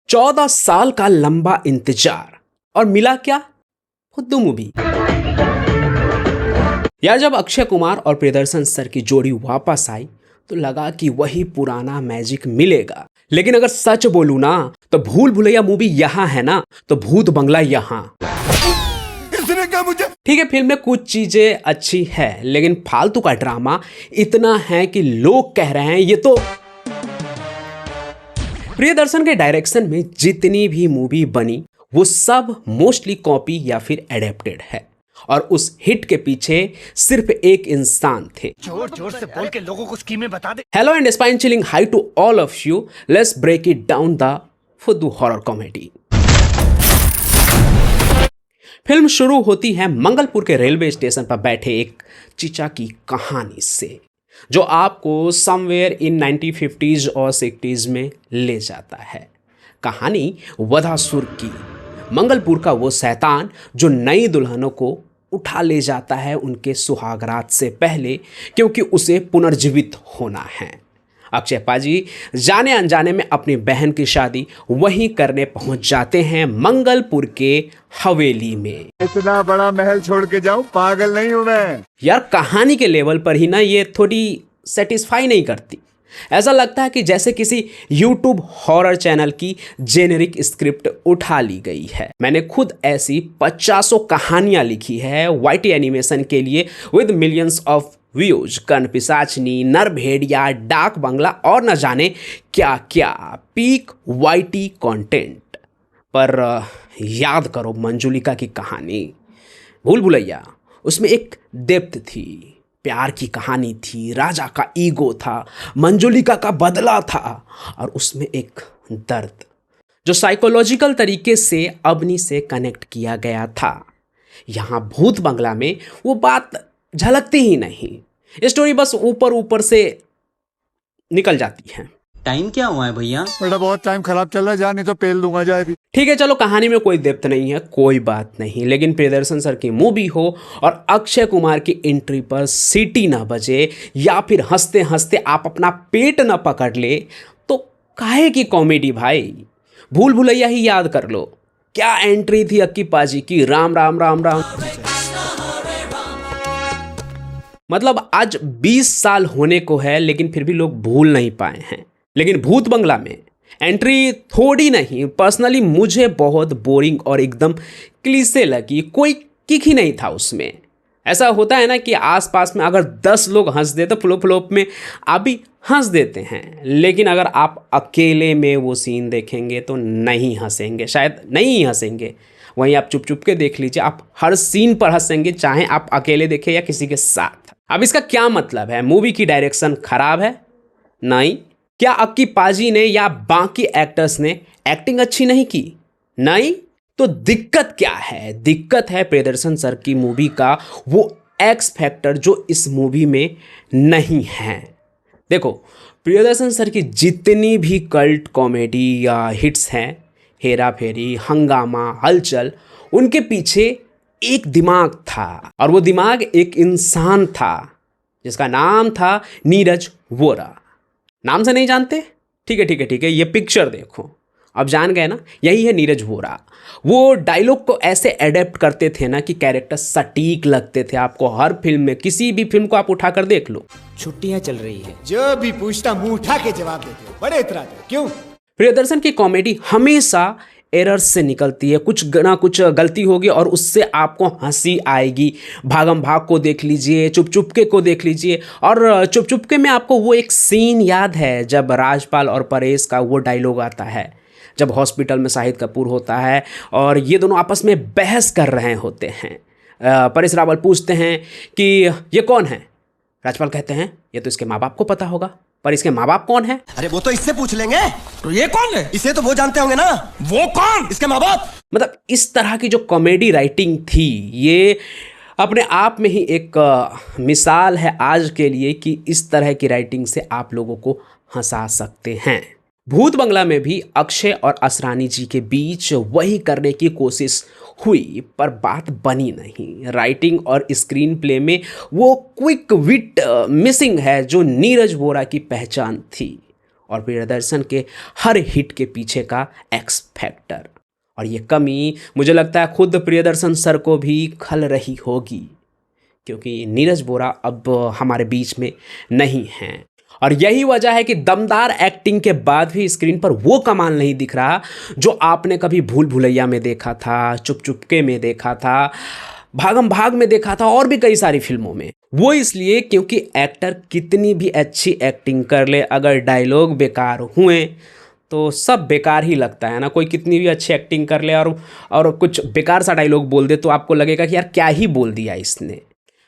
14 साल का लंबा इंतजार और मिला क्या? फुद्दू मूवी। यार जब अक्षय कुमार और प्रियदर्शन सर की जोड़ी वापस आई तो लगा कि वही पुराना मैजिक मिलेगा। लेकिन अगर सच बोलूं ना तो भूल भुलैया मूवी यहाँ है ना तो भूत बंगला यहाँ। इसने क्या मुझे ठीक है, फिल्म में कुछ चीजें अच्छी है लेकिन फालतू का ड्रामा इतना है कि लोग कह रहे हैं ये तो। प्रियदर्शन के डायरेक्शन में जितनी भी मूवी बनी वो सब मोस्टली कॉपी या फिर एडेप्टेड है और उस हिट के पीछे सिर्फ एक इंसान थे। जोर जोर से बोल के लोगों को स्कीमें बता दे। Hello and spine chilling hi to all of you, let's break it down the Fuddu horror comedy. Film शुरू होती है मंगलपुर के रेलवे स्टेशन पर बैठे एक चीचा की कहानी से जो आपको समवेयर इन 1950s और 60s में ले जाता है। कहानी वधासुर की। मंगलपुर का वो शैतान जो नई दुल्हनों को उठा ले जाता है उनके सुहागरात से पहले क्योंकि उसे पुनर्जीवित होना है। अक्षय पाजी जाने अनजाने में अपनी बहन की शादी वहीं करने पहुंच जाते हैं मंगलपुर के हवेली में। इतना बड़ा महल छोड़ के जाऊं, पागल नहीं हूं मैं। यार कहानी के लेवल पर ही ना ये थोड़ी सेटिस्फाई नहीं करती। ऐसा लगता है कि जैसे किसी YouTube हॉरर चैनल की जेनेरिक स्क्रिप्ट उठा ली गई है। मैंने खुद ऐसी 50 कहानियां लिखी है YT एनिमेशन के लिए विद मिलियंस ऑफ व्यूज। कर्ण पिशाचनी, नरभेड़िया, डाक बंगला और न जाने क्या क्या पीक YT कंटेंट। पर याद करो मंजुलिका की कहानी, भूल भुलैया, उसमें एक डेप्थ थी, प्यार की कहानी थी, राजा का ईगो था, मंजुलिका का बदला था और उसमें एक दर्द जो साइकोलॉजिकल तरीके से अवनी से कनेक्ट किया गया था। यहाँ भूत बंगला में वो बात झलकती ही नहीं। स्टोरी बस ऊपर ऊपर से निकल जाती है। टाइम क्या हुआ है भैया? बेटा बहुत टाइम खराब चल रहा है, जा नहीं तो पेल दूंगा जाए भी। ठीक है चलो, कहानी में कोई डेप्थ नहीं है, कोई बात नहीं, लेकिन प्रियदर्शन सर की मूवी हो और अक्षय कुमार की एंट्री पर सीटी ना बजे या फिर हंसते हंसते आप अपना पेट ना पकड़ ले तो काहे की कॉमेडी भाई। भूल भुलैया ही याद कर लो, क्या एंट्री थी अक्की पाजी की। राम राम राम राम। मतलब आज 20 साल होने को है लेकिन फिर भी लोग भूल नहीं पाए हैं। लेकिन भूत बंगला में एंट्री थोड़ी नहीं, पर्सनली मुझे बहुत बोरिंग और एकदम क्लीशे लगी। कोई किक ही नहीं था उसमें। ऐसा होता है ना कि आसपास में अगर 10 लोग हंस दे तो फ्लोप फ्लोप में आप भी हंस देते हैं, लेकिन अगर आप अकेले में वो सीन देखेंगे तो नहीं हंसेंगे, शायद नहीं हंसेंगे। वहीं आप चुप चुप के देख लीजिए, आप हर सीन पर हंसेंगे, चाहे आप अकेले देखें या किसी के साथ। अब इसका क्या मतलब है? मूवी की डायरेक्शन खराब है? नहीं। क्या अक्की पाजी ने या बाकी एक्टर्स ने एक्टिंग अच्छी नहीं की? नहीं। तो दिक्कत क्या है? दिक्कत है प्रियदर्शन सर की मूवी का वो एक्स फैक्टर जो इस मूवी में नहीं है। देखो, प्रियदर्शन सर की जितनी भी कल्ट कॉमेडी या हिट्स हैं, हेरा फेरी, हंगामा, हलचल, उनके पीछे एक दिमाग था और वो दिमाग एक इंसान था जिसका नाम था नीरज वोरा। नाम से नहीं जानते? ठीक है ठीक है ठीक है, ये पिक्चर देखो, अब जान गए ना, यही है नीरज वोरा। वो डायलॉग को ऐसे एडेप्ट करते थे ना कि कैरेक्टर सटीक लगते थे आपको। हर फिल्म में, किसी भी फिल्म को आप उठाकर देख लो। छुट्टियां चल रही है, जो भी पूछता मुंह उठा के जवाब देते हो, बड़े इतराते हो, क्यों? प्रियदर्शन की कॉमेडी हमेशा एरर्स से निकलती है। कुछ ना कुछ गलती होगी और उससे आपको हंसी आएगी। भागम भाग को देख लीजिए, चुप चुपके को देख लीजिए, और चुप चुपके में आपको वो एक सीन याद है जब राजपाल और परेश का वो डायलॉग आता है, जब हॉस्पिटल में शाहिद कपूर होता है और ये दोनों आपस में बहस कर रहे होते हैं। परेश रावल पूछते हैं कि ये कौन है? राजपाल कहते हैं ये तो इसके माँ बाप को पता होगा, पर इसके माँ बाप कौन है? अरे वो तो इससे पूछ लेंगे। तो ये कौन है? इसे तो वो जानते होंगे ना। वो कौन? इसके माँ बाप। मतलब इस तरह की जो कॉमेडी राइटिंग थी, ये अपने आप में ही एक मिसाल है आज के लिए कि इस तरह की राइटिंग से आप लोगों को हंसा सकते हैं। भूत बंगला में भी अक्षय और असरानी जी के बीच वही करने की कोशिश हुई पर बात बनी नहीं। राइटिंग और स्क्रीन प्ले में वो क्विक विट मिसिंग है जो नीरज वोरा की पहचान थी। और प्रियदर्शन के हर हिट के पीछे का एक्स फैक्टर। और ये कमी मुझे लगता है खुद प्रियदर्शन सर को भी खल रही होगी, क्योंकि नीरज बोरा अब हमारे बीच में नहीं हैं। और यही वजह है कि दमदार एक्टिंग के बाद भी स्क्रीन पर वो कमाल नहीं दिख रहा जो आपने कभी भूल भुलैया में देखा था, चुप चुपके में देखा था, भागम भाग में देखा था और भी कई सारी फिल्मों में। वो इसलिए क्योंकि एक्टर कितनी भी अच्छी एक्टिंग कर ले, अगर डायलॉग बेकार हुए तो सब बेकार ही लगता है ना। कोई कितनी भी अच्छी एक्टिंग कर ले और कुछ बेकार सा डायलॉग बोल दे तो आपको लगेगा कि यार क्या ही बोल दिया इसने।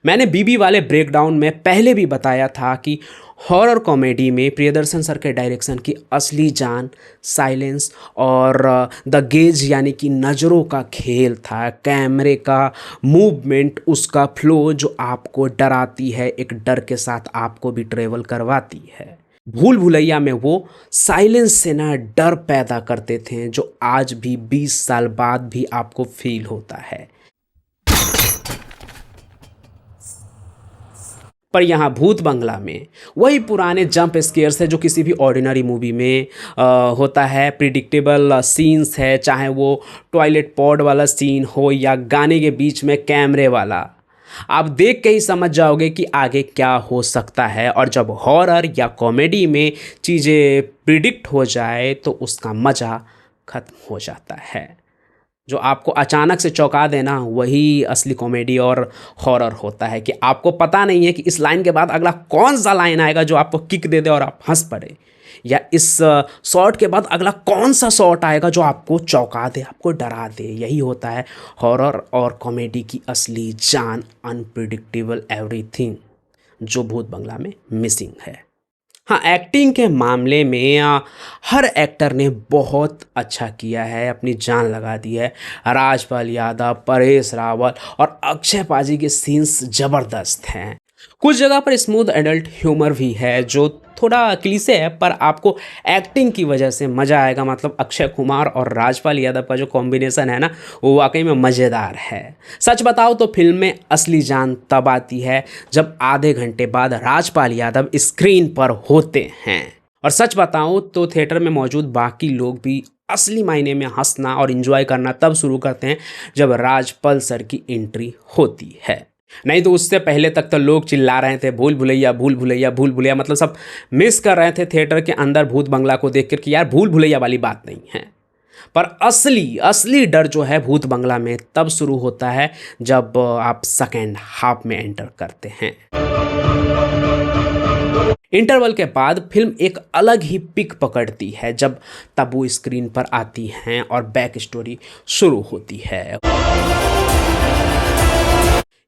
मैंने बीबी वाले ब्रेकडाउन में पहले भी बताया था कि हॉरर कॉमेडी में प्रियदर्शन सर के डायरेक्शन की असली जान साइलेंस और द गेज यानी कि नज़रों का खेल था। कैमरे का मूवमेंट, उसका फ्लो जो आपको डराती है, एक डर के साथ आपको भी ट्रेवल करवाती है। भूल भुलैया में वो साइलेंस से ना डर पैदा करते थे जो आज भी 20 साल बाद भी आपको फील होता है। पर यहाँ भूत बंगला में वही पुराने जंप स्केयर्स है जो किसी भी ऑर्डिनरी मूवी में होता है। प्रिडिक्टेबल सीन्स है, चाहे वो टॉयलेट पॉड वाला सीन हो या गाने के बीच में कैमरे वाला, आप देख के ही समझ जाओगे कि आगे क्या हो सकता है। और जब हॉरर या कॉमेडी में चीज़ें प्रिडिक्ट हो जाए तो उसका मज़ा ख़त्म हो जाता है। जो आपको अचानक से चौंका देना वही असली कॉमेडी और हॉरर होता है, कि आपको पता नहीं है कि इस लाइन के बाद अगला कौन सा लाइन आएगा जो आपको किक दे दे और आप हंस पड़े, या इस शॉट के बाद अगला कौन सा शॉट आएगा जो आपको चौंका दे, आपको डरा दे। यही होता है हॉरर और कॉमेडी की असली जान, अनप्रिडिक्टेबल एवरीथिंग, जो भूत बंगला में मिसिंग है। हाँ, एक्टिंग के मामले में हर एक्टर ने बहुत अच्छा किया है, अपनी जान लगा दी है। राजपाल यादव, परेश रावल और अक्षय पाजी के सीन्स ज़बरदस्त हैं। कुछ जगह पर स्मूथ एडल्ट ह्यूमर भी है जो थोड़ा क्लीशे है, पर आपको एक्टिंग की वजह से मज़ा आएगा। मतलब अक्षय कुमार और राजपाल यादव का जो कॉम्बिनेशन है ना, वो वाकई में मज़ेदार है। सच बताओ तो फिल्म में असली जान तब आती है जब आधे घंटे बाद राजपाल यादव स्क्रीन पर होते हैं। और सच बताऊं तो थिएटर में मौजूद बाकी लोग भी असली मायने में हंसना और एंजॉय करना तब शुरू करते हैं जब राजपाल सर की एंट्री होती है। नहीं तो उससे पहले तक तो लोग चिल्ला रहे थे भूल भुलैया भूल भुलैया भूल भुलैया, मतलब सब मिस कर रहे थे थिएटर के अंदर भूत बंगला को देख कर कि यार भूल भुलैया वाली बात नहीं है। पर असली डर जो है भूत बंगला में तब शुरू होता है जब आप सेकेंड हाफ में एंटर करते हैं। इंटरवल के बाद फिल्म एक अलग ही पिक पकड़ती है जब तब्बू स्क्रीन पर आती हैं और बैक स्टोरी शुरू होती है।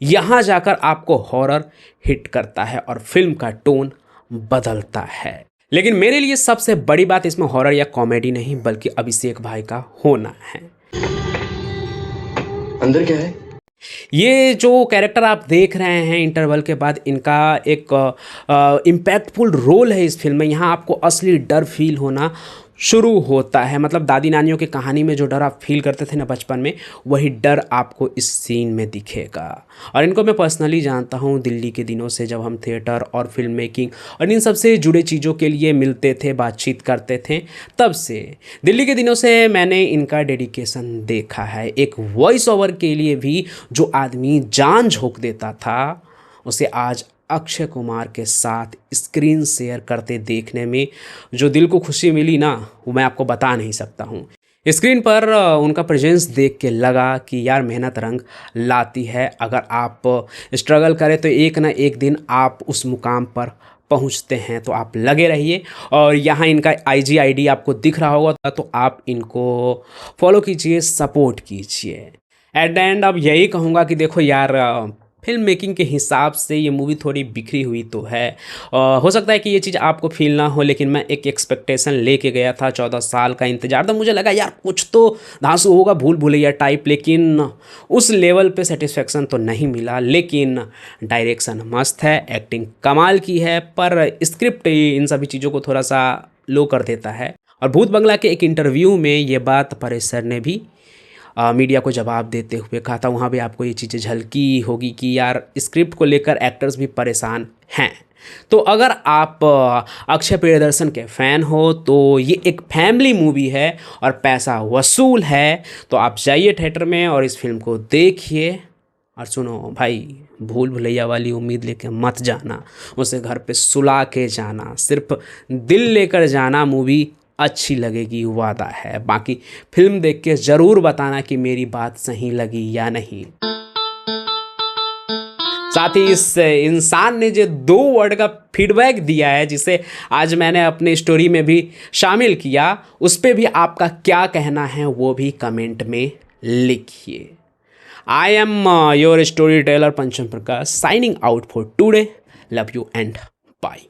यहाँ जाकर आपको हॉरर हिट करता है और फिल्म का टोन बदलता है। लेकिन मेरे लिए सबसे बड़ी बात इसमें हॉरर या कॉमेडी नहीं बल्कि अभिषेक भाई का होना है। अंदर क्या है? ये जो कैरेक्टर आप देख रहे हैं इंटरवल के बाद, इनका एक इम्पैक्टफुल रोल है इस फिल्म में। यहाँ आपको असली डर फील होना शुरू होता है। मतलब दादी नानियों की कहानी में जो डर आप फील करते थे ना बचपन में, वही डर आपको इस सीन में दिखेगा। और इनको मैं पर्सनली जानता हूँ दिल्ली के दिनों से, जब हम थिएटर और फिल्म मेकिंग और इन सब से जुड़े चीज़ों के लिए मिलते थे, बातचीत करते थे, तब से दिल्ली के दिनों से मैंने इनका डेडिकेशन देखा है। एक वॉइस ओवर के लिए भी जो आदमी जान झोंक देता था, उसे आज अक्षय कुमार के साथ स्क्रीन शेयर करते देखने में जो दिल को खुशी मिली ना, वो मैं आपको बता नहीं सकता हूँ। स्क्रीन पर उनका प्रेजेंस देख के लगा कि यार मेहनत रंग लाती है। अगर आप स्ट्रगल करें तो एक ना एक दिन आप उस मुकाम पर पहुंचते हैं, तो आप लगे रहिए। और यहाँ इनका IG ID आपको दिख रहा होगा, तो आप इनको फॉलो कीजिए, सपोर्ट कीजिए। एट द एंड अब यही कहूँगा कि देखो यार, फिल्म मेकिंग के हिसाब से ये मूवी थोड़ी बिखरी हुई तो है। हो सकता है कि ये चीज़ आपको फील ना हो, लेकिन मैं एक एक्सपेक्टेशन लेके गया था, 14 साल का इंतजार था। मुझे लगा यार कुछ तो धांसू होगा भूल भुलैया टाइप, लेकिन उस लेवल पे सेटिस्फेक्शन तो नहीं मिला। लेकिन डायरेक्शन मस्त है, एक्टिंग कमाल की है, पर स्क्रिप्ट इन सभी चीज़ों को थोड़ा सा लो कर देता है। और भूत बंगला के एक इंटरव्यू में ये बात परेश सर ने भी मीडिया को जवाब देते हुए कहा था। वहाँ भी आपको ये चीज़ें झलकी होगी कि यार स्क्रिप्ट को लेकर एक्टर्स भी परेशान हैं। तो अगर आप अक्षय प्रियदर्शन के फ़ैन हो तो ये एक फैमिली मूवी है और पैसा वसूल है, तो आप जाइए थिएटर में और इस फिल्म को देखिए। और सुनो भाई, भूल भुलैया वाली उम्मीद लेके मत जाना, उसे घर पे सुला के जाना, सिर्फ दिल लेकर जाना। मूवी अच्छी लगेगी, वादा है। बाकी फिल्म देख के ज़रूर बताना कि मेरी बात सही लगी या नहीं। साथ ही इस इंसान ने जो 2 वर्ड का फीडबैक दिया है, जिसे आज मैंने अपनी स्टोरी में भी शामिल किया, उस पर भी आपका क्या कहना है वो भी कमेंट में लिखिए। I am your story teller Pancham Prakash, signing out for today. Love you and bye.